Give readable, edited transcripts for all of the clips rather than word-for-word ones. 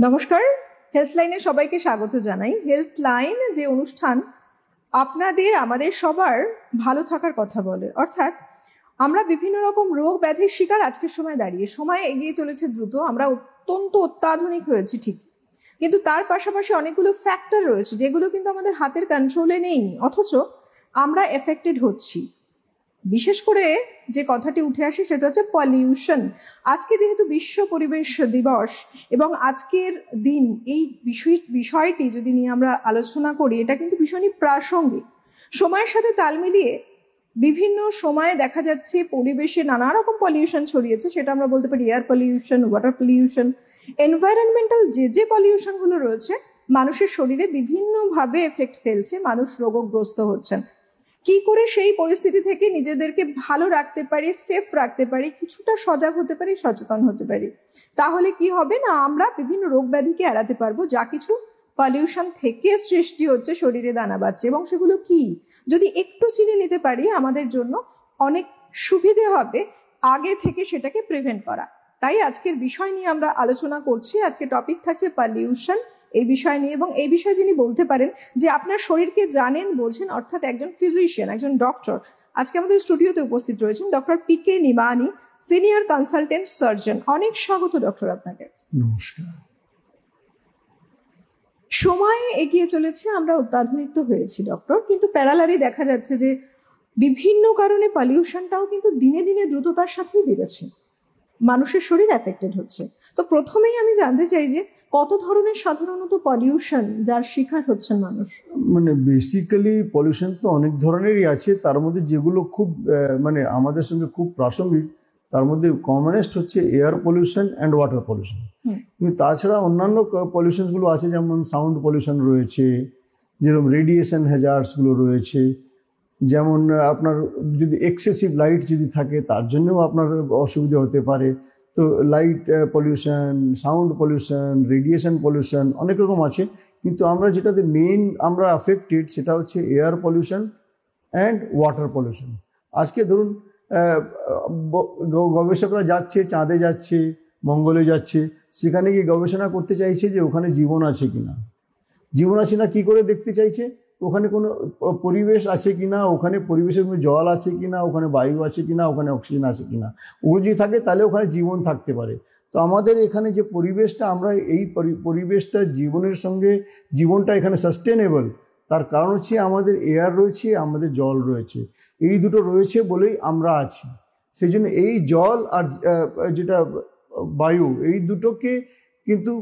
নমস্কার, হেলথ লাইনে সবাইকে স্বাগত জানাই। হেলথ লাইন যে অনুষ্ঠান আপনাদের আমাদের সবার ভালো থাকার কথা বলে, অর্থাৎ আমরা বিভিন্ন রকম রোগ ব্যাধির শিকার আজকের সময় দাঁড়িয়ে। সময় এগিয়ে চলেছে দ্রুত, আমরা অত্যাধুনিক হয়েছি ঠিক, কিন্তু তার পাশাপাশি অনেকগুলো ফ্যাক্টর রয়েছে যেগুলো কিন্তু আমাদের হাতের কন্ট্রোলে নেই, অথচ আমরা এফেক্টেড হচ্ছি। বিশেষ করে যে কথাটি উঠে আসে সেটা হচ্ছে পলিউশন। আজকে যেহেতু বিশ্ব পরিবেশ দিবস এবং আজকের দিন, এই বিষয়টি যদি নিয়ে আমরা আলোচনা করি, এটা কিন্তু ভীষণই প্রাসঙ্গিক। সময়ের সাথে তাল মিলিয়ে বিভিন্ন সময়ে দেখা যাচ্ছে পরিবেশে নানা রকম পলিউশন ছড়িয়েছে। সেটা আমরা বলতে পারি air pollution, water pollution, environmental যে পলিউশনগুলো রয়েছে মানুষের শরীরে বিভিন্নভাবে এফেক্ট ফেলছে, মানুষ রোগগ্রস্ত হচ্ছেন। কি করে সেই পরিস্থিতি থেকে নিজেদেরকে ভালো রাখতে পারি, সেফ রাখতে পারি, কিছুটা সজাগ হতে পারি, সচেতন হতে পারি, তাহলে কি হবে না আমরা বিভিন্ন রোগ ব্যাধিকে এড়াতে পারবো যা কিছু পলিউশন থেকে সৃষ্টি হচ্ছে, শরীরে দানা বাঁধছে। এবং সেগুলো কি যদি একটু চিনে নিতে পারি আমাদের জন্য অনেক সুবিধে হবে আগে থেকে সেটাকে প্রিভেন্ট করা। তাই আজকের বিষয় নিয়ে আমরা আলোচনা করছি। আজকে টপিক থাকছে পলিউশন এই বিষয় নিয়ে, এবং এই বিষয়ে যিনি বলতে পারেন যে আপনার শরীরকে জানেন বোঝেন, অর্থাৎ একজন ফিজিশিয়ান, একজন ডক্টর, আজকে আমাদের স্টুডিওতে উপস্থিত রয়েছেন doctor PK. নিমানি, senior consultant surgeon. অনেক স্বাগত ডক্টর আপনাকে। নমস্কার। সময় এগিয়ে চলেছে, আমরা অত্যাধুনিক তো হয়েছি ডক্টর, কিন্তু প্যারালালি দেখা যাচ্ছে যে বিভিন্ন কারণে পলিউশনটাও কিন্তু দিনে দিনে দ্রুততার সাথেই বেড়েছে, মানুষের শরীর এফেক্টেড হচ্ছে। তো প্রথমেই আমি জানতে চাই যে কত ধরনের সাধারণত পলিউশন যার শিকার হচ্ছেন মানুষ? মানে বেসিক্যালি পলিউশন তো অনেক ধরনেরই আছে, তার মধ্যে যেগুলো খুব মানে আমাদের সঙ্গে খুব প্রাসঙ্গিক, তার মধ্যে কমনেস্ট হচ্ছে air pollution and water pollution. কিন্তু তাছাড়া অন্যান্য পলিউশনসগুলো আছে, যেমন সাউন্ড পলিউশন রয়েছে, যেরকম রেডিয়েশন হ্যাজার্ডসগুলো রয়েছে, যেমন আপনার যদি এক্সেসিভ লাইট যদি থাকে তার জন্যও আপনার অসুবিধা হতে পারে। তো light pollution, sound pollution, radiation pollution অনেক রকম আছে, কিন্তু আমরা যেটাতে মেইন আমরা অ্যাফেক্টেড সেটা হচ্ছে air pollution and water pollution. আজকে ধরুন গবেষকরা যাচ্ছে, চাঁদে যাচ্ছে, মঙ্গলে যাচ্ছে, সেখানে গিয়ে গবেষণা করতে চাইছে যে ওখানে জীবন আছে কিনা। জীবন আছে না কি করে দেখতে চাইছে? ওখানে কোনো পরিবেশ আছে কিনা, ওখানে পরিবেশের মধ্যে জল আছে কিনা, ওখানে বায়ু আছে কিনা, ওখানে অক্সিজেন আছে কিনা। ওগুলো যদি থাকে তাহলে ওখানে জীবন থাকতে পারে। তো আমাদের এখানে যে পরিবেশটা, আমরা এই পরিবেশটা জীবনের সঙ্গে, জীবনটা এখানে সাস্টেনেবল, তার কারণ হচ্ছে আমাদের এয়ার রয়েছে, আমাদের জল রয়েছে। এই দুটো রয়েছে বলেই আমরা আছি। সেই জন্য এই জল আর যেটা বায়ু, এই দুটোকে কিন্তু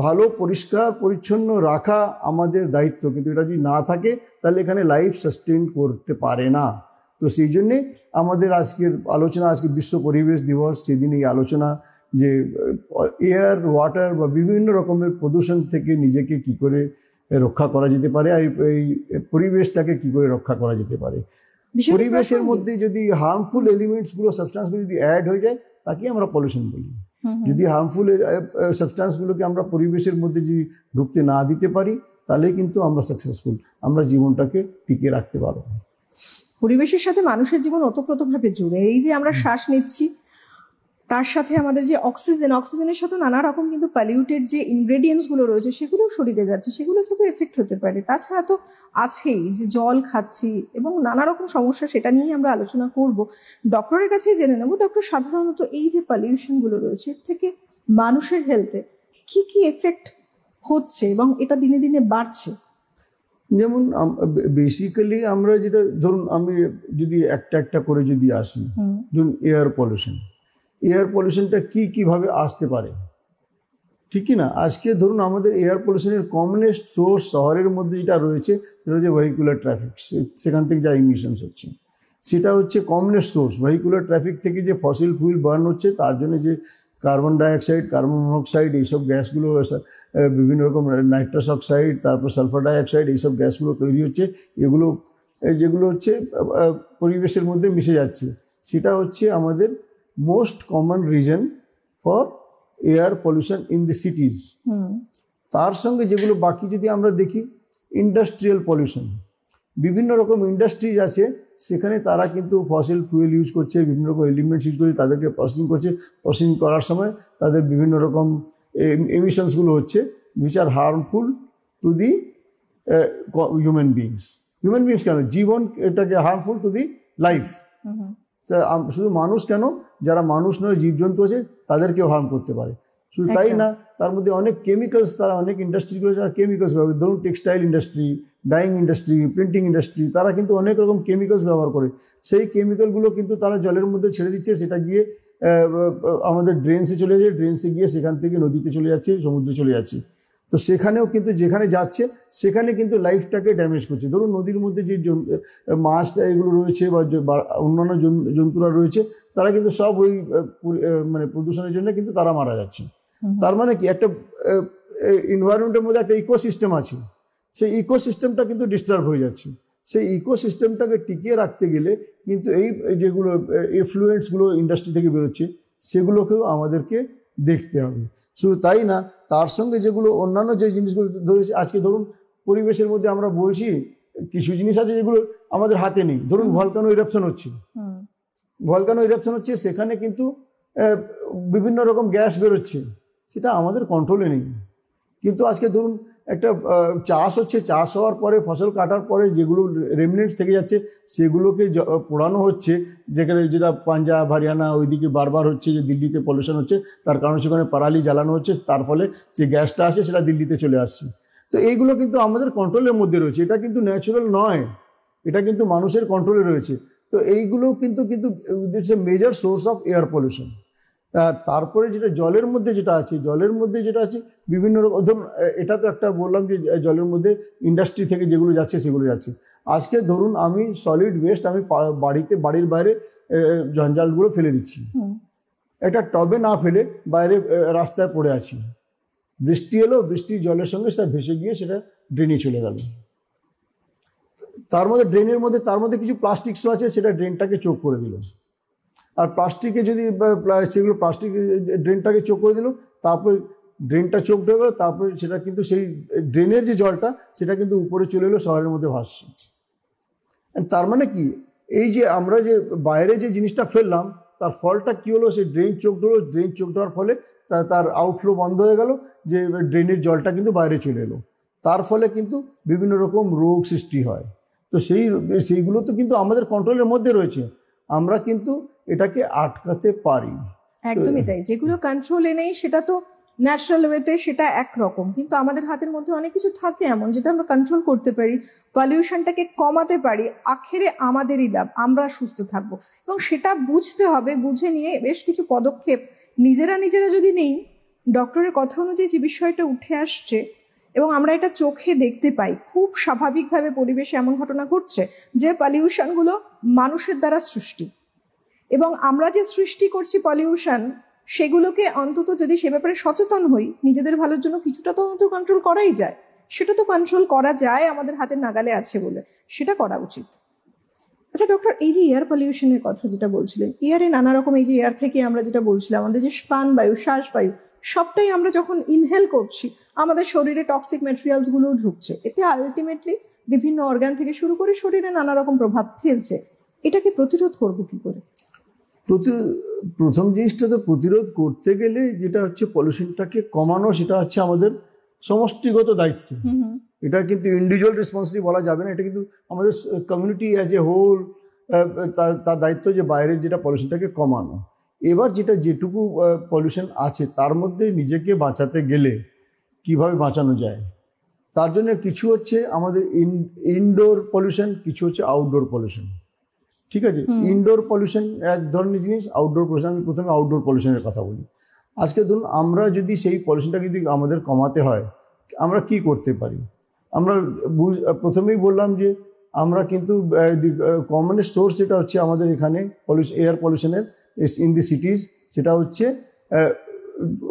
ভালো পরিষ্কার পরিচ্ছন্ন রাখা আমাদের দায়িত্ব। কিন্তু এটা যদি না থাকে তাহলে এখানে লাইফ সাস্টেন করতে পারে না। তো সেই জন্যে আমাদের আজকের আলোচনা, আজকে বিশ্ব পরিবেশ দিবস, সেদিন এই আলোচনা যে এয়ার, ওয়াটার বা বিভিন্ন রকমের প্রদূষণ থেকে নিজেকে কি করে রক্ষা করা যেতে পারে, আর এই পরিবেশটাকে কি করে রক্ষা করা যেতে পারে। পরিবেশের মধ্যে যদি হার্মফুল এলিমেন্টসগুলো, সাবস্টেন্সগুলো যদি অ্যাড হয়ে যায়, তাকে আমরা পলিউশন বলি। যদি হার্মফুল সাবস্টেন্সগুলোকে আমরা পরিবেশের মধ্যে যদি ঢুকতে না দিতে পারি, তাহলে কিন্তু আমরা সাকসেসফুল, আমরা জীবনটাকে টিকিয়ে রাখতে পারবো। পরিবেশের সাথে মানুষের জীবন ওতপ্রোতভাবে জুড়ে। এই যে আমরা শ্বাস নিচ্ছি, তার সাথে আমাদের যে অক্সিজেনের সাথে নানা রকম কিন্তু পলিউটেড যে ইনগ্রেডিয়েন্টসগুলো রয়েছে সেগুলোও শরীরে যাচ্ছে, সেগুলো থেকে এফেক্ট হতে পারে। তাছাড়া তো আছেই যে জল খাচ্ছি এবং নানা রকম সমস্যা, সেটা নিয়েই আমরা আলোচনা করব। ডক্টরের কাছেই জেনে নেব, ডক্টর সাধারণত এই যে পলিউশনগুলো রয়েছে এর থেকে মানুষের হেলথে কি কি এফেক্ট হচ্ছে এবং এটা দিনে দিনে বাড়ছে? যেমন বেসিক্যালি আমরা যেটা, ধরুন আমি যদি একটা একটা করে যদি আসি, ধরুন এয়ার পলিউশন। এয়ার পলিউশনটা কীভাবে আসতে পারে, ঠিক কি না? আজকে ধরুন আমাদের এয়ার পলিউশনের কমনেস্ট সোর্স শহরের মধ্যে যেটা রয়েছে সেটা হচ্ছে ভেহিকুলার ট্রাফিক। সেখান থেকে যা ইমিশনস হচ্ছে সেটা হচ্ছে কমনেস্ট সোর্স। ভেহিকুলার ট্রাফিক থেকে যে ফসিল ফুয়েল বার্ন হচ্ছে, তার জন্য যে কার্বন ডাইঅক্সাইড, কার্বন মনোক্সাইড, এইসব গ্যাসগুলো, বিভিন্ন রকম নাইট্রাস অক্সাইড, তারপর সালফার ডাইঅক্সাইড, এইসব গ্যাসগুলো তৈরি হচ্ছে, এগুলো যেগুলো হচ্ছে পরিবেশের মধ্যে মিশে যাচ্ছে। সেটা হচ্ছে আমাদের most common reason for air pollution in the সিটিজ। তার সঙ্গে যেগুলো বাকি যদি আমরা দেখি, ইন্ডাস্ট্রিয়াল পলিউশন, বিভিন্ন রকম ইন্ডাস্ট্রিজ আছে, সেখানে তারা কিন্তু ফসিল ফুয়েল ইউজ করছে, বিভিন্ন রকম এলিমেন্টস ইউজ করছে, তাদেরকে প্রসেসিং করছে। প্রসেসিং করার সময় তাদের বিভিন্ন রকম এমিশনসগুলো হচ্ছে which are harmful to the human beings কেন, জীবন এটাকে হার্মফুল টু দি লাইফ। শুধু মানুষ কেন, যারা মানুষ নয় জীবজন্তু আছে তাদেরকেও হার্ম করতে পারে। শুধু তাই না, তার মধ্যে অনেক কেমিক্যালস, তারা অনেক ইন্ডাস্ট্রিগুলো যারা কেমিক্যালস ব্যবহার, ধরুন textile industry, dyeing industry, printing industry, তারা কিন্তু অনেক রকম কেমিক্যালস ব্যবহার করে। সেই কেমিক্যালগুলো কিন্তু তারা জলের মধ্যে ছেড়ে দিচ্ছে, সেটা গিয়ে আমাদের ড্রেনসে চলে যাচ্ছে, ড্রেনসে গিয়ে সেখান থেকে নদীতে চলে যাচ্ছে, সমুদ্রে চলে যাচ্ছে। তো সেখানেও কিন্তু যেখানে যাচ্ছে সেখানে কিন্তু লাইফটাকে ড্যামেজ করছে। ধরুন নদীর মধ্যে যে মাছটা এগুলো রয়েছে বা অন্যান্য জন্তুরা রয়েছে, তারা কিন্তু সব ওই মানে প্রদূষণের জন্য কিন্তু তারা মারা যাচ্ছে। তার মানে কি, একটা এনভায়রনমেন্টের মধ্যে একটা ইকোসিস্টেম আছে, সেই ইকোসিস্টেমটা কিন্তু ডিস্টার্ব হয়ে যাচ্ছে। সেই ইকোসিস্টেমটাকে টিকিয়ে রাখতে গেলে কিন্তু এই যেগুলো এফ্লুয়েন্টসগুলো ইন্ডাস্ট্রি থেকে বেরোচ্ছে সেগুলোকেও আমাদেরকে দেখতে হবে। শুধু তাই না, তার সঙ্গে যেগুলো অন্যান্য যে জিনিসগুলো ধরেছে, আজকে ধরুন পরিবেশের মধ্যে আমরা বলছি কিছু জিনিস আছে যেগুলো আমাদের হাতে নেই। ধরুন ভলকানো ইরাপশন হচ্ছে, সেখানে কিন্তু বিভিন্ন রকম গ্যাস বেরোচ্ছে, সেটা আমাদের কন্ট্রোলে নেই। কিন্তু আজকে ধরুন একটা চাষ হচ্ছে, চাষ হওয়ার পরে ফসল কাটার পরে যেগুলো রেমিনেন্টস থেকে যাচ্ছে সেগুলোকে পোড়ানো হচ্ছে, যেটা পাঞ্জাব হরিয়ানা ওইদিকে বারবার হচ্ছে, যে দিল্লিতে পলিউশন হচ্ছে, তার কারণ সেখানে পারালি জ্বালানো হচ্ছে, তার ফলে যে গ্যাসটা আসে সেটা দিল্লিতে চলে আসছে। তো এইগুলো কিন্তু আমাদের কন্ট্রোলের মধ্যে রয়েছে, এটা কিন্তু ন্যাচারাল নয়, এটা কিন্তু মানুষের কন্ট্রোলে রয়েছে। তো এইগুলো কিন্তু it's a major source of air pollution. তারপরে যেটা জলের মধ্যে যেটা আছে বিভিন্ন রকম, ধরুন এটা তো একটা বললাম যে জলের মধ্যে ইন্ডাস্ট্রি থেকে যেগুলো যাচ্ছে সেগুলো যাচ্ছে। আজকে ধরুন আমি সলিড ওয়েস্ট আমি বাড়ির বাইরে জঞ্জালগুলো ফেলে দিচ্ছি, একটা টবে না ফেলে বাইরে রাস্তায় পড়ে আছি, বৃষ্টি এলো, বৃষ্টির জলের সঙ্গে সেটা ভেসে গিয়ে সেটা ড্রেনে চলে গেল। তার মধ্যে কিছু প্লাস্টিক্সও আছে, সেটা ড্রেনটাকে চোখ করে দিল। আর প্লাস্টিকে যদি সেগুলো প্লাস্টিক ড্রেনটাকে চোখ করে দিল, তারপর ড্রেনটা চোখ হয়ে গেলো, তারপরে সেটা কিন্তু সেই ড্রেনের যে জলটা সেটা কিন্তু উপরে চলে এলো, শহরের মধ্যে ভাসছে। তার মানে কি, এই যে আমরা যে বাইরে যে জিনিসটা ফেললাম তার ফলটা কি হলো, সেই ড্রেন চোখ ধরো, ড্রেন চোখ ধরার ফলে তার আউটফ্লো বন্ধ হয়ে গেল, যে ড্রেনের জলটা কিন্তু বাইরে চলে এলো, তার ফলে কিন্তু বিভিন্ন রকম রোগ সৃষ্টি হয়। তো সেইগুলো তো কিন্তু আমাদের কন্ট্রোলের মধ্যে রয়েছে, আমরা কিন্তু এটাকে আটকাতে পারি। একদমই তাই, যেগুলো কন্ট্রোলে নেই সেটা তো ন্যাচারাল ওয়েতে সেটা একরকম, কিন্তু আমাদের হাতের মধ্যে অনেক কিছু থাকে এমন যেটা আমরা কন্ট্রোল করতে পারি, পলিউশনটাকে কমাতে পারি, আখেরে আমাদেরই লাভ, আমরা সুস্থ থাকবো। এবং সেটা বুঝতে হবে, বুঝে নিয়ে বেশ কিছু পদক্ষেপ নিজেরা যদি নেই, ডক্টরের কথা অনুযায়ী যে বিষয়টা উঠে আসছে এবং আমরা এটা চোখে দেখতে পাই, খুব স্বাভাবিকভাবে পরিবেশে এমন ঘটনা ঘটছে যে পলিউশনগুলো মানুষের দ্বারা সৃষ্টি, এবং আমরা যে সৃষ্টি করছি পলিউশন, সেগুলোকে অন্তত যদি সে ব্যাপারে সচেতন হই, নিজেদের ভালোর জন্য কিছুটা তো অন্তত কন্ট্রোল করাই যায়। সেটা তো কন্ট্রোল করা যায়, আমাদের হাতের নাগালে আছে বলে সেটা করা উচিত। আচ্ছা ডক্টর, এই যে এয়ার পলিউশনের কথা যেটা বলছিলেন, এয়ারে নানা রকম, এই যে এয়ার থেকে আমরা যেটা বলছিলাম, আমাদের যে প্রাণবায়ু, শ্বাসবায়ু, সবটাই আমরা যখন ইনহেল করছি আমাদের শরীরে টক্সিক ম্যাটেরিয়ালসগুলোও ঢুকছে, এতে আলটিমেটলি বিভিন্ন অর্গান থেকে শুরু করে শরীরে নানা রকম প্রভাব ফেলছে। এটাকে প্রতিরোধ করবো কি করে? প্রথম জিনিসটা তো প্রতিরোধ করতে গেলে যেটা হচ্ছে পলিউশনটাকে কমানো, সেটা হচ্ছে আমাদের সমষ্টিগত দায়িত্ব। এটা কিন্তু ইন্ডিভিজুয়াল রেসপন্সিবিলিটি বলা যাবে না, এটা কিন্তু আমাদের কমিউনিটি অ্যাজ এ হোল তার দায়িত্ব যে বাইরের যেটা পলিউশনটাকে কমানো। এবার যেটুকু পলিউশন আছে তার মধ্যে নিজেকে বাঁচাতে গেলে কিভাবে বাঁচানো যায়, তার জন্য কিছু হচ্ছে আমাদের ইনডোর পলিউশন, কিছু হচ্ছে আউটডোর পলিউশন। ঠিক আছে, ইনডোর পলিউশন এক ধরনের জিনিস, আউটডোর পলিউশন, আমি প্রথমে আউটডোর পলিউশনের কথা বলি। আজকে ধরুন আমরা যদি সেই পলিউশনটাকে যদি আমাদের কমাতে হয়, আমরা কি করতে পারি? আমরা প্রথমেই বললাম যে আমরা কিন্তু কমনেস্ট সোর্স যেটা হচ্ছে আমাদের এখানে এয়ার পলিউশনের ইন দি সিটিজ, সেটা হচ্ছে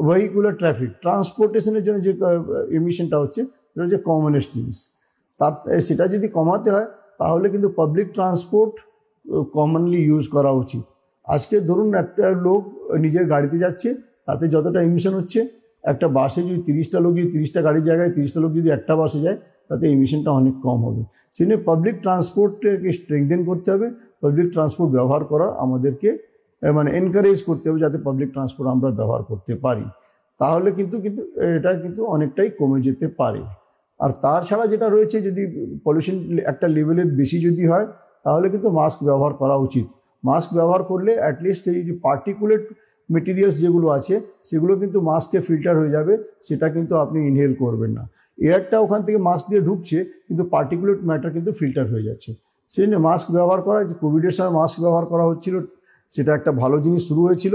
ভেহিকুলার ট্রাফিক, ট্রান্সপোর্টেশনের জন্য যে এমিশনটা হচ্ছে সেটা হচ্ছে কমনেস্ট জিনিস। সেটা যদি কমাতে হয় তাহলে কিন্তু পাবলিক ট্রান্সপোর্ট কমনলি ইউজ করা উচিত। আজকে ধরুন একটা লোক নিজের গাড়িতে যাচ্ছে, তাতে যতটা এমিশন হচ্ছে, একটা বাসে যদি 30টা লোক, যদি 30টা গাড়ির জায়গায় 30টা লোক যদি একটা বাসে যায়, তাতে এমিশনটা অনেক কম হবে। সেই জন্য পাবলিক ট্রান্সপোর্টকে স্ট্রেংথেন করতে হবে, পাবলিক ট্রান্সপোর্ট ব্যবহার করা আমাদেরকে মানে এনকারেজ করতে হবে, যাতে পাবলিক ট্রান্সপোর্ট আমরা ব্যবহার করতে পারি। তাহলে কিন্তু কিন্তু এটা কিন্তু অনেকটাই কমে যেতে পারে। আর তাছাড়া যেটা রয়েছে, যদি পলিউশন একটা লেভেলের বেশি যদি হয় তাহলে কিন্তু মাস্ক ব্যবহার করা উচিত। মাস্ক ব্যবহার করলে অ্যাটলিস্ট এই যে পার্টিকুলেট মেটেরিয়ালস যেগুলো আছে সেগুলো কিন্তু মাস্কে ফিল্টার হয়ে যাবে, সেটা কিন্তু আপনি ইনহেল করবেন না। এয়ারটা ওখান থেকে মাস্ক দিয়ে ঢুকছে কিন্তু পার্টিকুলেট ম্যাটার কিন্তু ফিল্টার হয়ে যাচ্ছে। সেই জন্য মাস্ক ব্যবহার করা, যে কোভিডের সময় মাস্ক ব্যবহার করা হচ্ছিল সেটা একটা ভালো জিনিস শুরু হয়েছিল।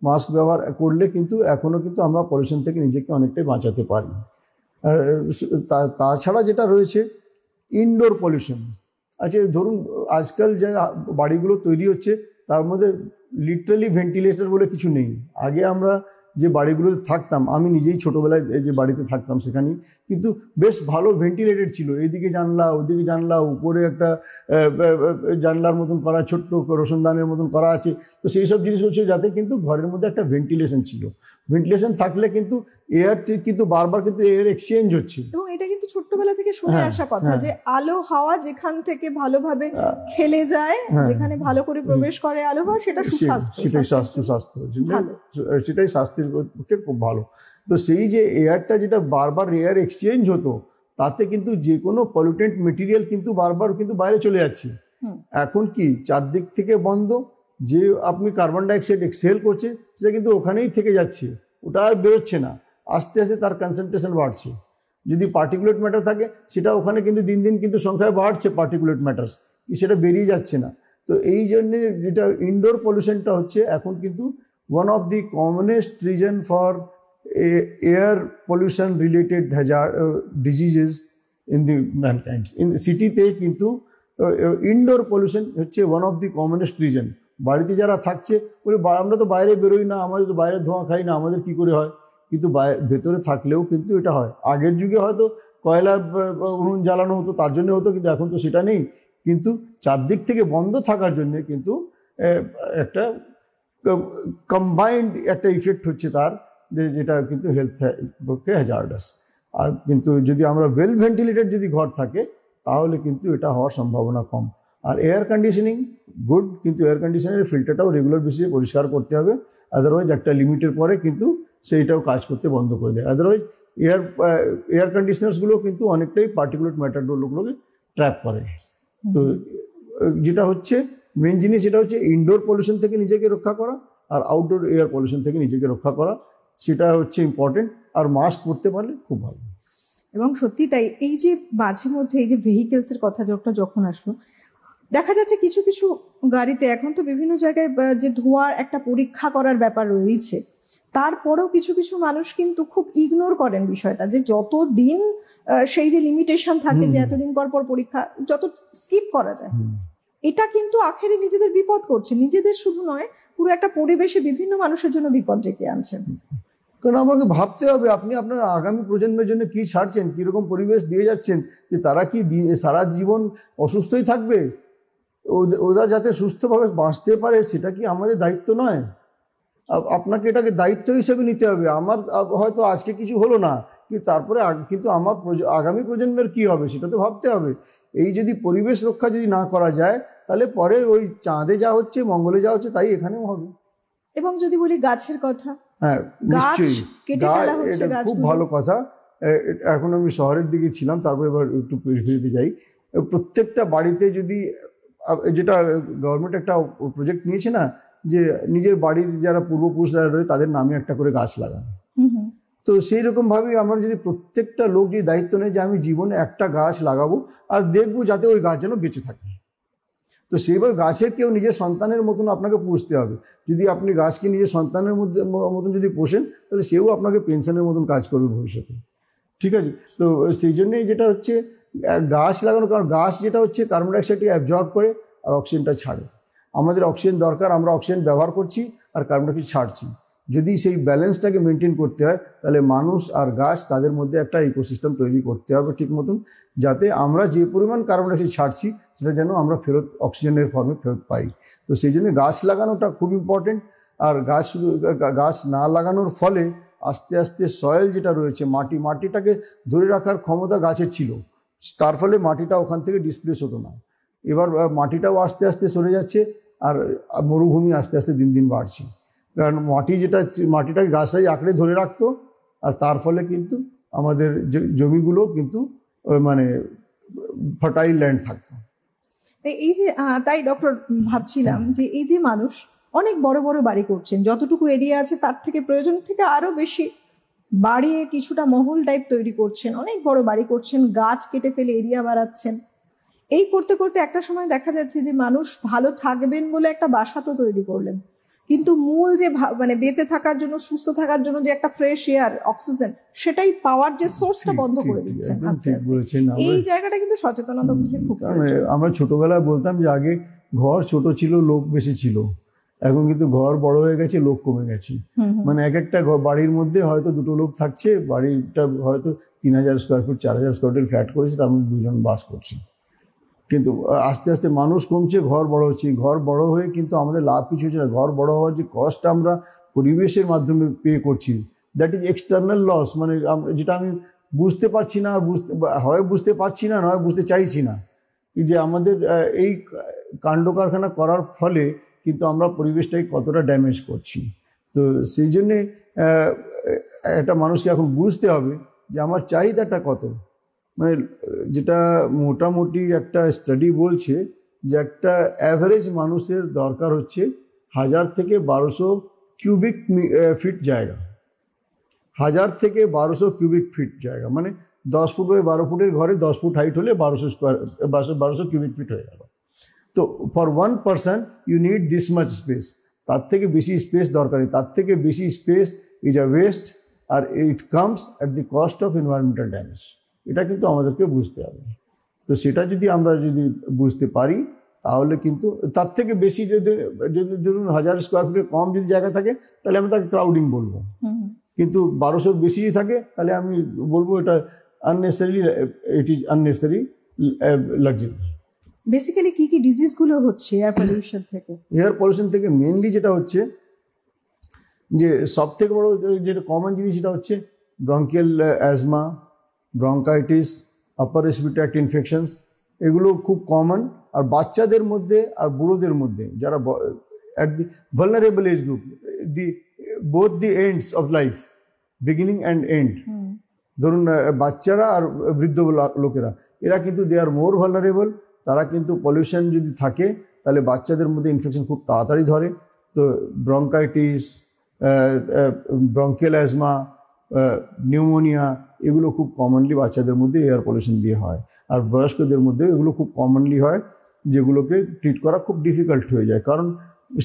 মাস্ক ব্যবহার করলে কিন্তু এখনও কিন্তু আমরা পলিউশন থেকে নিজেকে অনেকটাই বাঁচাতে পারি। তাছাড়া যেটা রয়েছে ইনডোর পলিউশন। আচ্ছা ধরুন আজকাল যে বাড়িগুলো তৈরি হচ্ছে তার মধ্যে লিটারালি ভেন্টিলেটর বলে কিছু নেই। আগে আমরা যে বাড়িগুলোতে থাকতাম, আমি নিজেই ছোটোবেলায় যে বাড়িতে থাকতাম সেখানে কিন্তু বেশ ভালো ভেন্টিলেটেড ছিল, এইদিকে জানলা ওদিকে জানলা, উপরে একটা জানলার মতন করা, ছোট্ট রোশনদানের মতন করা আছে। তো সেই সব জিনিস হচ্ছে যাতে কিন্তু ঘরের মধ্যে একটা ভেন্টিলেশন ছিল। ভেন্টিলেশন থাকলে কিন্তু এয়ার কিন্তু বারবার কিন্তু এয়ার এক্সচেঞ্জ হচ্ছে। এবং এটা কিন্তু ছোট্টবেলা থেকে শুনে আসা কথা যে আলো হাওয়া যেখান থেকে ভালোভাবে খেলে যায়, যেখানে ভালো করে প্রবেশ করে আলো হাওয়া, সেটা সুস্বাস্থ্য, সেটাই স্বাস্থ্যের পক্ষে খুব ভালো। তো সেই যে এয়ারটা যেটা বারবার এয়ার এক্সচেঞ্জ হতো তাতে কিন্তু যে কোনো পলিউটেন্ট মেটেরিয়াল কিন্তু বারবার কিন্তু বাইরে চলে যাচ্ছে। এখন কি চারদিক থেকে বন্ধ, যে আপনি কার্বন ডাইঅক্সাইড এক্সহেল করছে সেটা কিন্তু ওখানেই থেকে যাচ্ছে, ওটা আর বেরোচ্ছে না। আস্তে আস্তে তার কনসেন্ট্রেশন বাড়ছে। যদি পার্টিকুলেট ম্যাটার থাকে সেটা ওখানে কিন্তু দিন দিন কিন্তু সংখ্যায় বাড়ছে পার্টিকুলেট ম্যাটার্স, সেটা বেরিয়ে যাচ্ছে না। তো এই জন্যে যেটা ইনডোর পলিউশনটা হচ্ছে এখন কিন্তু one of the commonest reason for air pollution related diseases in the mankind. In সিটিতে কিন্তু ইনডোর পলিউশন হচ্ছে one of the commonest reason. বাড়িতে যারা থাকছে বলে আমরা তো বাইরে বেরোই না, আমাদের তো বাইরে ধোঁয়া খাই না, আমাদের কি করে হয়? কিন্তু ভেতরে থাকলেও কিন্তু এটা হয়। আগের যুগে হয়তো কয়লার উনুন জ্বালানো হতো তার জন্য হতো, কিন্তু এখন তো সেটা নেই। কিন্তু চারদিক থেকে বন্ধ থাকার জন্য কিন্তু একটা কম্বাইন্ড একটা ইফেক্ট হচ্ছে তার, যেটা কিন্তু হেলথ পক্ষে হ্যাজার্ডাস। আর কিন্তু যদি আমরা ওয়েল ভেন্টিলেটেড যদি ঘর থাকে তাহলে কিন্তু এটা হওয়ার সম্ভাবনা কম। আর এয়ার কন্ডিশনিং গুড, কিন্তু এয়ার কন্ডিশনের ফিল্টারটাও রেগুলার বেসিসে পরিষ্কার করতে হবে। আদারওয়াইজ একটা লিমিটের পরে কিন্তু সেইটাও কাজ করতে বন্ধ করে দেয়। আদারওয়াইজ এয়ার কন্ডিশনার্সগুলো কিন্তু অনেকটাই পার্টিকুলেট ম্যাটারগুলোকে ট্র্যাপ করে। তো যেটা হচ্ছে মেন জিনিস, যেটা হচ্ছে ইনডোর পলিউশন থেকে নিজেকে রক্ষা করা আর আউটডোর এয়ার পলিউশন থেকে নিজেকে রক্ষা করা, সেটা হচ্ছে ইম্পর্টেন্ট। আর মাস্ক পরতে পারলে খুব ভালো। এবং সত্যি তাই, এই যে মাঝে মধ্যে এই যে ভেহিকেলসের কথা যখন আসলো, দেখা যাচ্ছে কিছু কিছু গাড়িতে এখন তো বিভিন্ন জায়গায় যে ধোঁয়ার একটা পরীক্ষা করার ব্যাপার রয়েছে, তারপরেও কিছু কিছু মানুষ কিন্তু খুব ইগনোর করেন বিষয়টা, যে যতদিন সেই যে লিমিটেশন থাকে যে এতদিন পর পর পরীক্ষা যত স্কিপ করা যায়, এটা কিন্তু আখেরে নিজেদের বিপদ করছে। নিজেদের শুধু নয়, পুরো একটা পরিবেশে বিভিন্ন মানুষের জন্য বিপদ ডেকে আনছেন। কারণ আমাকে ভাবতে হবে আপনি আপনার আগামী প্রজন্মের জন্য কি ছাড়ছেন, কীরকম পরিবেশ দিয়ে যাচ্ছেন, যে তারা কি সারা জীবন অসুস্থই থাকবে? ওরা যাতে সুস্থভাবে বাঁচতে পারে সেটা কি আমাদের দায়িত্ব নয়? আপনাকে এটাকে দায়িত্ব হিসেবে নিতে হবে। আমার হয়তো আজকে কিছু হলো না, কিন্তু তারপরে কিন্তু আমার আগামী প্রজন্মের কি হবে সেটা তো ভাবতে হবে। এই যদি পরিবেশ রক্ষা যদি না করা যায় তাহলে পরে ওই চাঁদে যা হচ্ছে, মঙ্গলে যা হচ্ছে তাই এখানেও হবে। এবং যদি বলি গাছের কথা, হ্যাঁ নিশ্চয়ই, এটা খুব ভালো কথা। এখন আমি শহরের দিকে ছিলাম, তারপর এবার একটু পেরিফেরিতে যাই। প্রত্যেকটা বাড়িতে যদি, যেটা গভর্নমেন্ট একটা প্রজেক্ট নিয়েছে না, যে নিজের বাড়ির যারা পূর্বপুরুষরা রয়েছে তাদের নামে একটা করে গাছ লাগানো, তো সেই রকমভাবেই আমরা যদি প্রত্যেকটা লোক যদি দায়িত্ব নেয় যে আমি জীবনে একটা গাছ লাগাবো আর দেখবো যাতে ওই গাছ যেন বেঁচে থাকে, তো সেইভাবে গাছের কেউ নিজের সন্তানের মতন আপনাকে পুষতে হবে। যদি আপনি গাছকে নিজের সন্তানের মতন যদি পোষেন তাহলে সেও আপনাকে পেনশনের মতন কাজ করবে ভবিষ্যতে। ঠিক আছে, তো সেই জন্যেই যেটা হচ্ছে গাছ লাগানো, কারণ গাছ যেটা হচ্ছে কার্বন ডাইঅক্সাইডকে অ্যাবজর্ব করে আর অক্সিজেনটা ছাড়ে। আমাদের অক্সিজেন দরকার, আমরা অক্সিজেন ব্যবহার করছি আর কার্বন ডাইঅক্সাইড ছাড়ছি। যদি সেই ব্যালেন্সটাকে মেনটেন করতে হয় তাহলে মানুষ আর গাছ তাদের মধ্যে একটা ইকোসিস্টেম তৈরি করতে হবে ঠিক মতন, যাতে আমরা যে পরিমাণ কার্বন ডাইঅক্সাইড ছাড়ছি সেটা যেন আমরা ফেরত অক্সিজেনের ফর্মে ফেরত পাই। তো সেই জন্য গাছ লাগানোটা খুব ইম্পর্টেন্ট। আর গাছ না লাগানোর ফলে আস্তে আস্তে সয়েল যেটা রয়েছে, মাটিটাকে ধরে রাখার ক্ষমতা গাছের ছিল, তার ফলে মাটিটা ওখান থেকে ডিসপ্লেস হতো না। এবার মাটিটাও আস্তে আস্তে সরে যাচ্ছে আর মরুভূমি আস্তে আস্তে দিন দিন বাড়ছে। কারণ মাটিটাকে গাছটাই আঁকড়ে ধরে রাখতো, আর তার ফলে কিন্তু আমাদের জমিগুলো কিন্তু মানে ফার্টাইল ল্যান্ড থাকতো। এই যে তাই ডক্টর ভাবছিলাম যে এই যে মানুষ অনেক বড় বড় বাড়ি করছেন, যতটুকু এরিয়া আছে তার থেকে প্রয়োজন থেকে আরো বেশি বাড়িয়ে কিছুটা মহল টাইপ তৈরি করছেন, অনেক বড় বাড়ি করছেন, গাছ কেটে ফেলে এরিয়া বাড়াচ্ছেন। এই করতে করতে একটা সময় দেখা যাচ্ছে যে মানুষ ভালো থাকবেন বলে একটা বাসা তো তৈরি করলেন, কিন্তু মূল যে মানে বেঁচে থাকার জন্য, সুস্থ থাকার জন্য যে একটা ফ্রেশ এয়ার, অক্সিজেন, সেটাই পাওয়ার যে সোর্সটা বন্ধ করে দিচ্ছেন আস্তে আস্তে। এই জায়গাটা কিন্তু সচেতনতা খুব প্রয়োজন। আমরা ছোটবেলায় বলতাম যে আগে ঘর ছোট ছিল, লোক বেশি ছিল, এখন কিন্তু ঘর বড় হয়ে গেছে, লোক কমে গেছে। মানে এক একটা বাড়ির মধ্যে হয়তো দুটো লোক থাকছে, বাড়িটা হয়তো 3000 square foot 4000 square foot flat করেছে, তার মধ্যে 2 জন বাস করছে। কিন্তু আস্তে আস্তে মানুষ কমছে, ঘর বড় হচ্ছে। ঘর বড় হয়ে কিন্তু আমাদের লাভ কিছু হচ্ছে না। ঘর বড় হওয়ার যে কস্টটা আমরা পরিবেশের মাধ্যমে পে করছি, দ্যাট ইজ এক্সটার্নাল লস, মানে যেটা আমি বুঝতে পারছি না, বুঝতে পারছি না, নয় বুঝতে চাইছি না, যে আমাদের এই কাণ্ড কারখানা করার ফলে কিন্তু আমরা পরিবেশটাকে কতটা ড্যামেজ করছি। তো সেই জন্যে একটা মানুষকে এখন বুঝতে হবে যে আমার চাহিদাটা কত। মানে যেটা মোটামুটি একটা স্টাডি বলছে যে একটা অ্যাভারেজ মানুষের দরকার হচ্ছে 1000 থেকে 1200 কিউবিক ফিট জায়গা। 1000 থেকে 1200 কিউবিক ফিট জায়গা, মানে 10 ফুট বাই 12 ফুটের ঘরে 10 ফুট হাইট হলে 1200 কিউবিক ফিট হয়ে গেল। তো for 1 person you need this much space. তার থেকে বেশি স্পেস দরকার নেই। তার থেকে বেশি স্পেস ইজ আ ওয়েস্ট, আর it comes at the cost of environmental damage. এটা কিন্তু আমাদেরকে বুঝতে হবে। তো সেটা যদি আমরা বুঝতে পারি, তাহলে কিন্তু তার থেকে বেশি যদি ধরুন 1000 স্কোয়ার ফুটের কম যদি জায়গা থাকে, তাহলে আমি তাকে ক্রাউডিং বলবো। কিন্তু 1200 বেশি থাকে, তাহলে আমি বলবো এটা it is unnecessary luxury. Basically কি কি ডিজিজগুলো হচ্ছে এয়ার পলিউশন থেকে? এয়ার পলিউশন থেকে মেনলি যেটা হচ্ছে, যে সব থেকে বড় যেটা কমন জিনিস, সেটা হচ্ছে bronchial asthma, bronchitis, upper respiratory tract infections. এগুলো খুব কমন। আর বাচ্চাদের মধ্যে আর বুড়োদের মধ্যে, যারা at the vulnerable age group, both the ends of life, beginning and end, ধরুন বাচ্চারা আর বৃদ্ধ লোকেরা, এরা কিন্তু দে আর মোর ভালনারেবল। তারা কিন্তু পলিউশন যদি থাকে, তাহলে বাচ্চাদের মধ্যে ইনফেকশন খুব তাড়াতাড়ি ধরে। তো ব্রঙ্কাইটিস, ব্রঙ্কিয়াল অ্যাজমা, নিউমোনিয়া, এগুলো খুব কমনলি বাচ্চাদের মধ্যে এয়ার পলিউশন দিয়ে হয়। আর বয়স্কদের মধ্যে এগুলো খুব কমনলি হয়, যেগুলোকে ট্রিট করা খুব ডিফিকাল্ট হয়ে যায়, কারণ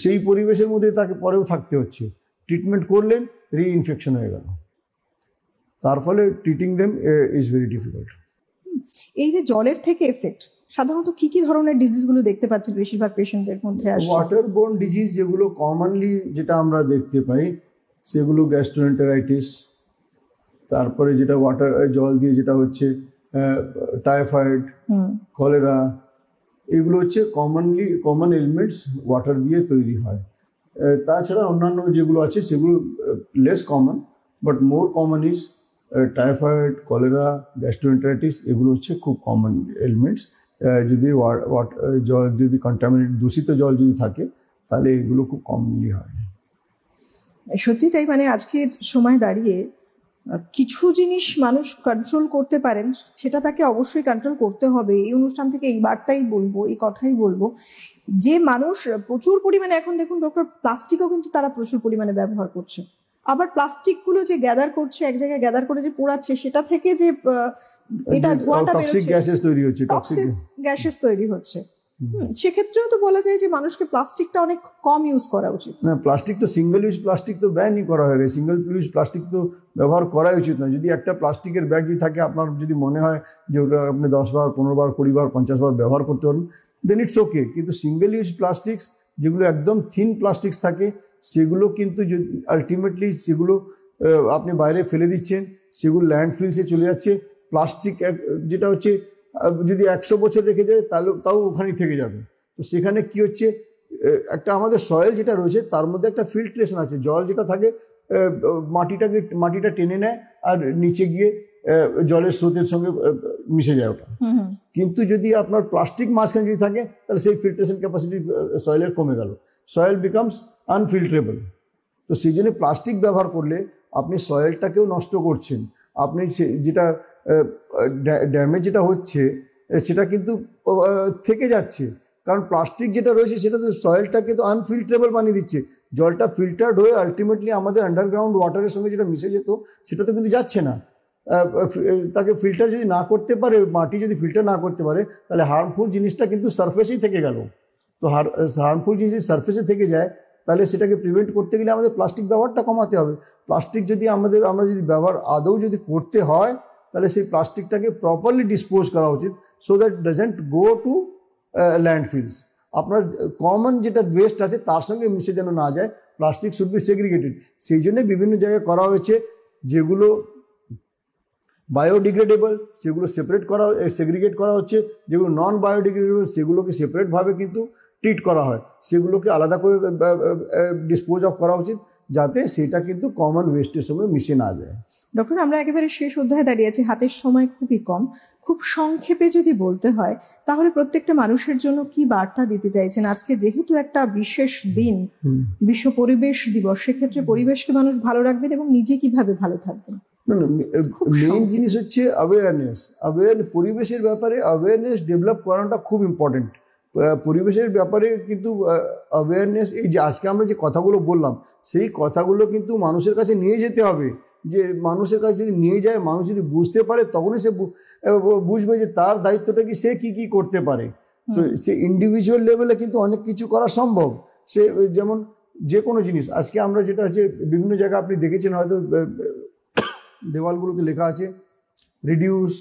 সেই পরিবেশের মধ্যে তাকে পরেও থাকতে হচ্ছে। ট্রিটমেন্ট করলেন, রিইনফেকশন হয়ে গেল, তার ফলে treating them is very difficult. এই যে জলের থেকে এফেক্ট, সাধারণত কি কি ধরনের ডিজিজগুলো দেখতে পাচ্ছেন বেশিরভাগ পেশেন্টদের মধ্যে? ওয়াটার বোর্ন ডিজিজ যেগুলো কমনলি যেটা আমরা দেখতে পাই, সেগুলো গ্যাস্ট্রোএন্টেরাইটিস, তারপরে যেটা জল দিয়ে যেটা হচ্ছে টাইফয়েড, কলেরা, এগুলো হচ্ছে কমন এলিমেন্টস ওয়াটার দিয়ে তৈরি হয়। তাছাড়া অন্যান্য যেগুলো আছে সেগুলো less common, but more common is typhoid, cholera, gastroenteritis. এগুলো হচ্ছে খুব কমন এলিমেন্টস। যদি জল যদি কন্টামিনেটেড, দূষিত জল যদি থাকে, তাহলে এগুলো খুব কমনলি হয়। সত্যি তাই, মানে আজকের সময় দাঁড়িয়ে কিছু জিনিস মানুষ কন্ট্রোল করতে পারেন, সেটা তাকে অবশ্যই কন্ট্রোল করতে হবে। এই অনুষ্ঠান থেকে এই বার্তাই বলবো, এই কথাই বলবো, যে মানুষ প্রচুর পরিমাণে, এখন দেখুন ডক্টর, প্লাস্টিকও কিন্তু তারা প্রচুর পরিমাণে ব্যবহার করছে। আবার প্লাস্টিকগুলো যে গ্যাদার করছে, এক জায়গায় গ্যাদার করে যে পোড়াচ্ছে, সেটা থেকে যে এটা ধোঁয়াটা বেরোচ্ছে, টক্সিক গ্যাসেস তৈরি হচ্ছে। সেক্ষেত্রেও তো বলা যায় যে মানুষকে প্লাস্টিকটা অনেক কম ইউজ করা উচিত। না, প্লাস্টিক তো সিঙ্গেল ইউজ প্লাস্টিক তো ব্যানই করা হয়ে গেছে। সিঙ্গেল ইউজ প্লাস্টিক তো ব্যবহার করাই উচিত না। যদি একটা প্লাস্টিকের ব্যাগ যদি থাকে, আপনার যদি মনে হয় যে ওটা আপনি 10 বার, 15 বার, 20 বার, 50 বার ব্যবহার করতে পারেন, দেন ইটস ওকে। কিন্তু সিঙ্গেল ইউজ প্লাস্টিক্স, যেগুলো একদম থিন প্লাস্টিক্স থাকে, সেগুলো কিন্তু যদি আলটিমেটলি সেগুলো আপনি বাইরে ফেলে দিচ্ছেন, সেগুলো ল্যান্ডফিলসে চলে যাচ্ছে। প্লাস্টিক যেটা হচ্ছে যদি 100 বছর রেখে যায়, তাও ওখানেই থেকে যাবে। তো সেখানে কি হচ্ছে, একটা আমাদের সয়েল যেটা রয়েছে, তার মধ্যে একটা ফিল্ট্রেশন আছে। জল যেটা থাকে মাটিটা টেনে নেয়, আর নিচে গিয়ে জলের স্রোতের সঙ্গে মিশে যায় ওটা। কিন্তু যদি আপনার প্লাস্টিক মাঝখানে যদি থাকে, তাহলে সেই ফিল্ট্রেশন ক্যাপাসিটি সয়েলের কমে গেল, সয়েল বিকামস আনফিল্ট্রেবল। তো তো সেই জন্য প্লাস্টিক ব্যবহার করলে আপনি সয়েলটাকেও নষ্ট করছেন, আপনি যেটা ড্যামেজ যেটা হচ্ছে সেটা কিন্তু থেকে যাচ্ছে, কারণ প্লাস্টিক যেটা রয়েছে সেটা তো সয়েলটাকে তো আনফিল্টারেবল বানিয়ে দিচ্ছে, জলটা ফিল্টার্ড হয়ে আলটিমেটলি আমাদের আন্ডারগ্রাউন্ড ওয়াটারের সঙ্গে যেটা মিশে যেত সেটা তো কিন্তু যাচ্ছে না। তাকে ফিল্টার যদি না করতে পারে, মাটি যদি ফিল্টার না করতে পারে, তাহলে হার্মফুল জিনিসটা কিন্তু সারফেসেই থেকে গেল। তো হার্মফুল জিনিস যদি সারফেসে থেকে যায় তাহলে সেটাকে প্রিভেন্ট করতে গেলে আমাদের প্লাস্টিক ব্যবহারটা কমাতে হবে। প্লাস্টিক যদি আমরা যদি ব্যবহার আদৌ যদি করতে হয় তাহলে সেই প্লাস্টিকটাকে প্রপারলি ডিসপোজ করা উচিত, so that doesn't go to ল্যান্ডফিলস। আপনার কমন যেটা ওয়েস্ট আছে তার সঙ্গে মিশে যেন না যায়, প্লাস্টিক শুড বি সেগ্রিগেটেড। সেই জন্য বিভিন্ন জায়গায় করা হয়েছে, যেগুলো বায়োডিগ্রেডেবল সেগুলো সেগ্রিগেট করা হচ্ছে, যেগুলো নন বায়োডিগ্রেডেবল সেগুলোকে সেপারেটভাবে কিন্তু ট্রিট করা হয়, সেগুলোকে আলাদা করে ডিসপোজ অফ করা উচিত, যাতে সেটা কিন্তু কমন ওয়েস্টের সঙ্গে মিশে না যায়। ডক্টর, আমরা একেবারে শেষ অধ্যায়ে দাঁড়িয়ে আছি, হাতের সময় খুবই কম। খুব সংক্ষেপে যদি বলতে হয় তাহলে প্রত্যেকটা মানুষের জন্য কি বার্তা দিতে চাইছেন? আজকে যেহেতু একটা বিশেষ দিন, বিশ্ব পরিবেশ দিবস, সেক্ষেত্রে পরিবেশকে মানুষ ভালো রাখবেন এবং নিজে কিভাবে ভালো থাকবেন? মেইন জিনিস হচ্ছে অ্যাওয়ারনেস। পরিবেশের ব্যাপারে অ্যাওয়ারনেস ডেভেলপ করাটা খুব ইম্পর্টেন্ট। পরিবেশের ব্যাপারে কিন্তু অ্যাওয়ারনেস, এই যে আজকে আমরা যে কথাগুলো বললাম সেই কথাগুলো কিন্তু মানুষের কাছে নিয়ে যেতে হবে। যে মানুষের কাছে যদি নিয়ে যায়, মানুষ যদি বুঝতে পারে, তখনই সে বুঝবে যে তার দায়িত্বটা কি, সে কি করতে পারে। তো সে ইন্ডিভিজুয়াল লেভেলে কিন্তু অনেক কিছু করা সম্ভব। সে যেমন যে কোনো জিনিস, আজকে আমরা যেটা হচ্ছে বিভিন্ন জায়গায় আপনি দেখেছেন হয়তো দেওয়ালগুলোতে লেখা আছে রিডিউস,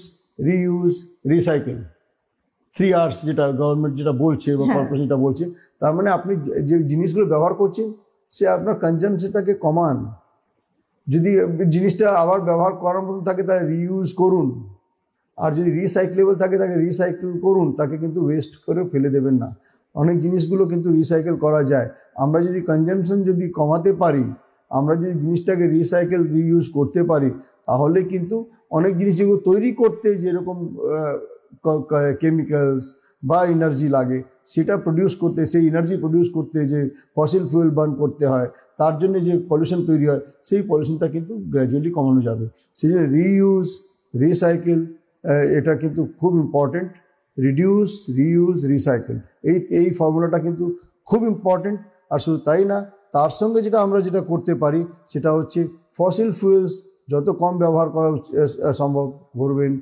রিইউজ, রিসাইকেল, 3 Rs, যেটা গভর্নমেন্ট যেটা বলছে বা কর্পোরেশন যেটা বলছে। তার মানে আপনি যে জিনিসগুলো ব্যবহার করছেন সে আপনার কনজামশনটাকে কমান। যদি জিনিসটা আবার ব্যবহার করার মতো থাকে তাহলে রিইউজ করুন, আর যদি রিসাইক্লেবল থাকে তাকে রিসাইকেল করুন, তাকে কিন্তু ওয়েস্ট করে ফেলে দেবেন না। অনেক জিনিসগুলো কিন্তু রিসাইকেল করা যায়। আমরা যদি কনজামশন যদি কমাতে পারি, আমরা যদি জিনিসটাকে রিসাইকেল রিইউজ করতে পারি, তাহলে কিন্তু অনেক জিনিস যেগুলো তৈরি করতে যেরকম কেমিক্যালস বা এনার্জি লাগে, সেটা প্রডিউস করতে, সেই এনার্জি প্রডিউস করতে যে ফসিল ফুয়েল বার্ন করতে হয়, তার জন্য যে পলিউশন তৈরি হয়, সেই পলিউশনটা কিন্তু গ্র্যাজুয়ালি কমানো যাবে। সেই জন্য রিইউজ, রিসাইকেল এটা কিন্তু খুব ইম্পর্টেন্ট। রিডিউস, রিইউজ, রিসাইকেল, এই ফর্মুলাটা কিন্তু খুব ইম্পর্টেন্ট। আর শুধু তাই না, তার সঙ্গে আমরা যেটা করতে পারি সেটা হচ্ছে ফসিল ফুয়েলস যত কম ব্যবহার করা সম্ভব করবেন।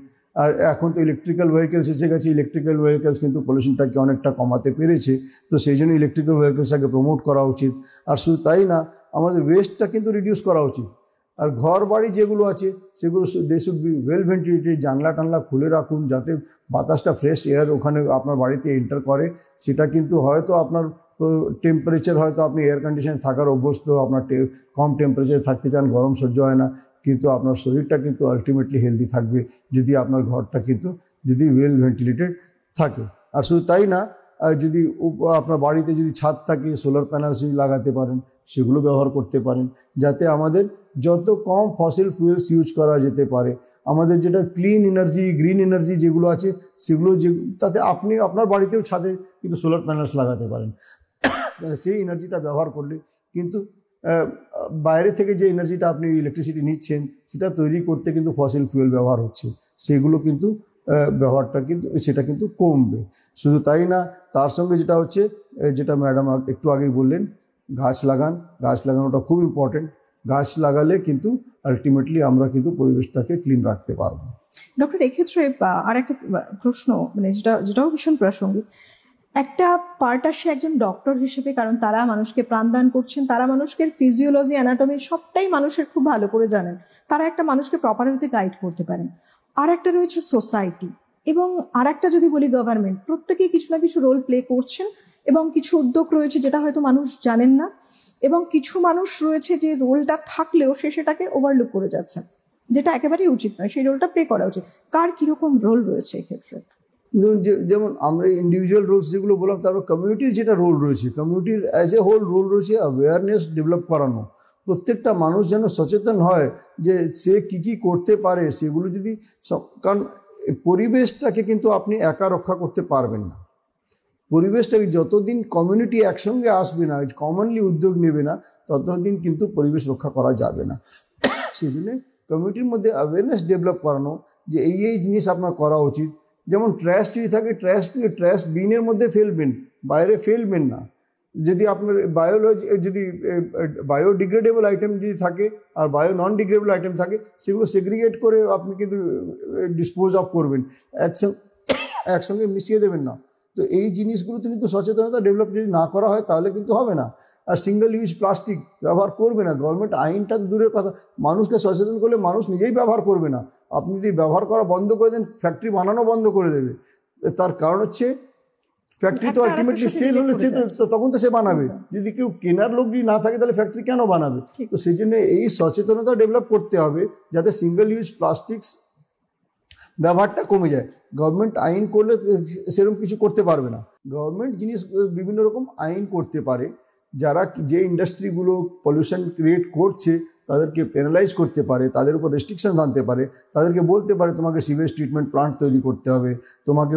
আর এখন তো ইলেকট্রিক্যাল ভেহিকেলস এসে গেছে, ইলেকট্রিক্যাল ভেহিকেলস কিন্তু পলিউশনটাকে অনেকটা কমাতে পেরেছে। তো সেই জন্য ইলেকট্রিক্যাল ভেহিকেলসটাকে প্রমোট করা উচিত। আর শুধু তাই না, আমাদের ওয়েস্টটা কিন্তু রিডিউস করা উচিত। আর ঘর বাড়ি যেগুলো আছে সেগুলো they should be well ventilated, জানলা টানলা খুলে রাখুন যাতে বাতাসটা ফ্রেশ এয়ার ওখানে আপনার বাড়িতে এন্টার করে। সেটা কিন্তু হয়তো আপনার টেম্পারেচার, হয়তো আপনি এয়ার কন্ডিশনে থাকার অভ্যস্ত, আপনার কম টেম্পারেচারে থাকতে চান, গরম সহ্য হয় না, কিন্তু আপনার শরীরটা কিন্তু আলটিমেটলি হেলদি থাকবে যদি আপনার ঘরটা কিন্তু যদি ওয়েল ভেন্টিলেটেড থাকে। আর শুধু তাই না, যদি আপনার বাড়িতে যদি ছাদ থাকে, সোলার প্যানেল যদি লাগাতে পারেন, সেগুলো ব্যবহার করতে পারেন, যাতে আমাদের যত কম ফসিল ফুয়েলস ইউজ করা যেতে পারে। আমাদের যেটা ক্লিন এনার্জি, গ্রিন এনার্জি যেগুলো আছে সেগুলো তাতে আপনি আপনার বাড়িতেও ছাদে কিন্তু সোলার প্যানেলস লাগাতে পারেন। সেই এনার্জিটা ব্যবহার করলে কিন্তু বাইরে থেকে যে এনার্জিটা আপনি ইলেকট্রিসিটি নিচ্ছেন সেটা তৈরি করতে কিন্তু ফসিল ফুয়েল ব্যবহার হচ্ছে, সেগুলো কিন্তু ব্যবহারটা কিন্তু সেটা কিন্তু কমবে। শুধু তাই না, তার সঙ্গে যেটা হচ্ছে, যেটা ম্যাডাম একটু আগেই বললেন, গাছ লাগানোটা খুব ইম্পর্টেন্ট। গাছ লাগালে কিন্তু আলটিমেটলি আমরা কিন্তু পরিবেশটাকে ক্লিন রাখতে পারবো। ডক্টর, এক্ষেত্রে আর একটা প্রশ্ন, মানে যেটাও ভীষণ প্রাসঙ্গিক, একটা পার্ট আসে একজন ডক্টর হিসেবে, কারণ তারা মানুষকে প্রাণদান করছেন, তারা মানুষকে ফিজিওলজি, অ্যানাটমি সবটাই মানুষের খুব ভালো করে জানেন, তারা একটা মানুষকে প্রপার ওয়েতে গাইড করতে পারেন। আর একটা রয়েছে সোসাইটি, এবং আর একটা যদি বলি গভর্নমেন্ট। প্রত্যেকেই কিছু না কিছু রোল প্লে করছেন, এবং কিছু উদ্যোগ রয়েছে যেটা হয়তো মানুষ জানেন না, এবং কিছু মানুষ রয়েছে যে রোলটা থাকলেও সেটাকে ওভারলুক করে যাচ্ছেন, যেটা একেবারেই উচিত নয়। সেই রোলটা প্লে করা উচিত। কার কিরকম রোল রয়েছে এক্ষেত্রে? যেমন আমরা ইন্ডিভিজুয়াল রোলস যেগুলো বললাম, তারপর কমিউনিটির যেটা রোল রয়েছে, কমিউনিটির অ্যাজ এ হোল রোল রয়েছে অ্যাওয়ারনেস ডেভেলপ করানো। প্রত্যেকটা মানুষ যেন সচেতন হয় যে সে কী করতে পারে সেগুলো। যদি কারণ পরিবেশটাকে কিন্তু আপনি একা রক্ষা করতে পারবেন না, পরিবেশটাকে যতদিন কমিউনিটি একসঙ্গে আসবে না, কমনলি উদ্যোগ নেবে না, ততদিন কিন্তু পরিবেশ রক্ষা করা যাবে না। সেই জন্যে কমিউনিটির মধ্যে অ্যাওয়ারনেস ডেভেলপ করানো যে এই জিনিস আপনার করা উচিত। যেমন ট্র্যাশ যদি থাকে, ট্র্যাশ বিনের মধ্যে ফেলবেন, বাইরে ফেলবেন না। যদি আপনার যদি বায়োডিগ্রেডেবল আইটেম যদি থাকে আর নন ডিগ্রেডেবল আইটেম থাকে, সেগুলো সেগ্রিগেট করে আপনি কিন্তু ডিসপোজ অফ করবেন, একসঙ্গে মিশিয়ে দেবেন না। তো এই জিনিসগুলোতে কিন্তু সচেতনতা ডেভেলপ যদি না করা হয় তাহলে কিন্তু হবে না। আর সিঙ্গেল ইউজ প্লাস্টিক ব্যবহার করবে না, গভর্নমেন্ট আইনটা দূরের কথা, মানুষকে সচেতন করলে মানুষ নিজেই ব্যবহার করবে না। আপনি যদি ব্যবহার করা বন্ধ করে দেন, ফ্যাক্টরি বানানো বন্ধ করে দেবে। তার কারণ হচ্ছে ফ্যাক্টরি তো আলটিমেটলি সেল হলে তখন তো সে বানাবে। যদি কেউ কেনার লোক যদি না থাকে তাহলে ফ্যাক্টরি কেন বানাবে? তো সেই জন্য এই সচেতনতা ডেভেলপ করতে হবে যাতে সিঙ্গেল ইউজ প্লাস্টিক্স ব্যবহারটা কমে যায়। গভর্নমেন্ট আইন করলে সেরকম কিছু করতে পারবে না। গভর্নমেন্ট জিনিস বিভিন্ন রকম আইন করতে পারে, যারা যে ইন্ডাস্ট্রিগুলো পলিউশন ক্রিয়েট করছে তাদেরকে পেনালাইজ করতে পারে, তাদের উপর রেস্ট্রিকশন আনতে পারে, তাদেরকে বলতে পারে তোমাকে সিভেজ ট্রিটমেন্ট প্লান্ট তৈরি করতে হবে, তোমাকে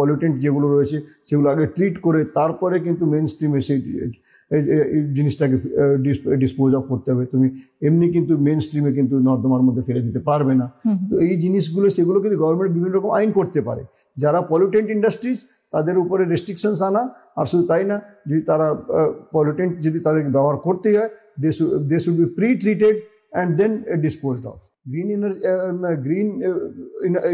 পলিউটেন্ট যেগুলো রয়েছে সেগুলো আগে ট্রিট করে তারপরে কিন্তু মেন স্ট্রিমে সেই জিনিসটাকে ডিসপোজ অফ করতে হবে। তুমি এমনি কিন্তু মেন স্ট্রিমে কিন্তু নর্দমার মধ্যে ফেলে দিতে পারবে না। তো এই জিনিসগুলো সেগুলো কিন্তু গভর্নমেন্ট বিভিন্ন রকম আইন করতে পারে। যারা পলিউটেন্ট ইন্ডাস্ট্রিজ তাদের উপরে রেস্ট্রিকশনস আনা, আর শুধু তাই না, যদি তারা পলিউটেন্ট যদি তাদেরকে ব্যবহার করতেই হয়, they should be pre-treated and then disposed of. Green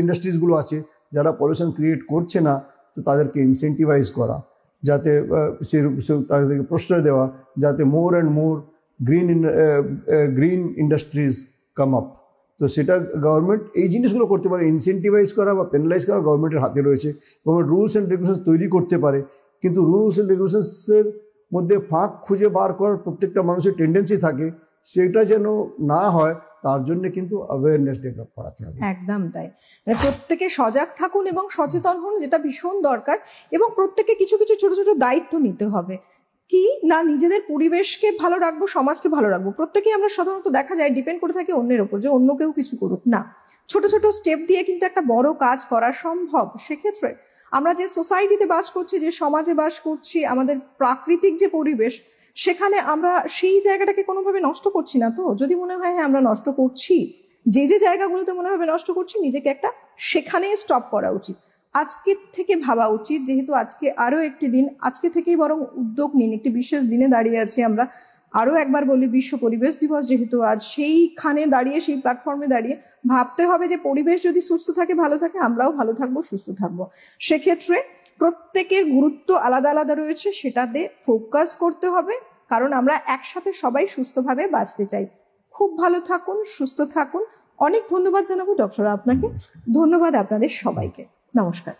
ইন্ডাস্ট্রিজগুলো আছে যারা পলিউশন ক্রিয়েট করছে না, তো তাদেরকে ইনসেন্টিভাইজ করা, যাতে তাদেরকে প্রশ্রয় দেওয়া, যাতে more and more green industries come up. তো সেটা গভর্নমেন্ট এই জিনিসগুলো করতে পারে, ইনসেন্টিভাইজ করা বা পেনালাইজ করা গভর্নমেন্টের হাতে রয়েছে। গভর্নমেন্ট রুলস অ্যান্ড রেগুলেশনস তৈরি করতে পারে, কিন্তু রুলস অ্যান্ড রেগুলেশনসের মধ্যে ফাঁক খুঁজে বার করার প্রত্যেকটা মানুষের টেন্ডেন্সি থাকে, সেটা যেন না হয় তার জন্য কিন্তু অ্যাওয়ারনেস ডেভেলপ করাতে হবে। একদম তাই, প্রত্যেকে সজাগ থাকুন এবং সচেতন হন, যেটা ভীষণ দরকার। এবং প্রত্যেকে কিছু কিছু ছোট ছোট দায়িত্ব নিতে হবে, কি না নিজেদের পরিবেশকে ভালো রাখবো, সমাজকে ভালো রাখবো। প্রত্যেকেই আমরা সাধারণত দেখা যায় ডিপেন্ড করে থাকি অন্যের ওপর, যে অন্য কেউ কিছু করুক না। ছোট ছোট স্টেপ দিয়ে কিন্তু একটা বড় কাজ করা সম্ভব। সেক্ষেত্রে আমরা যে সোসাইটিতে বাস করছি, যে সমাজে বাস করছি, আমাদের প্রাকৃতিক যে পরিবেশ, সেখানে আমরা সেই জায়গাটাকে কোনোভাবে নষ্ট করছি না তো? যদি মনে হয় হ্যাঁ আমরা নষ্ট করছি, যে যে জায়গাগুলোতে মনে হবে নষ্ট করছি, নিজেকে একটা সেখানেই স্টপ করা উচিত। আজকের থেকে ভাবা উচিত, যেহেতু আজকে আরও একটি দিন, আজকে থেকেই বরং উদ্যোগ নিন। একটি বিশেষ দিনে দাঁড়িয়ে আছি আমরা, আরও একবার বলি বিশ্ব পরিবেশ দিবস যেহেতু আজ, সেইখানে দাঁড়িয়ে, সেই প্ল্যাটফর্মে দাঁড়িয়ে ভাবতে হবে যে পরিবেশ যদি সুস্থ থাকে, ভালো থাকে, আমরাও ভালো থাকবো, সুস্থ থাকবো। সেক্ষেত্রে প্রত্যেকের গুরুত্ব আলাদা আলাদা রয়েছে, সেটাতে ফোকাস করতে হবে, কারণ আমরা একসাথে সবাই সুস্থভাবে বাঁচতে চাই। খুব ভালো থাকুন, সুস্থ থাকুন। অনেক ধন্যবাদ জানাবো ডক্টর আপনাকে, ধন্যবাদ আপনাদের সবাইকে, নমস্কার।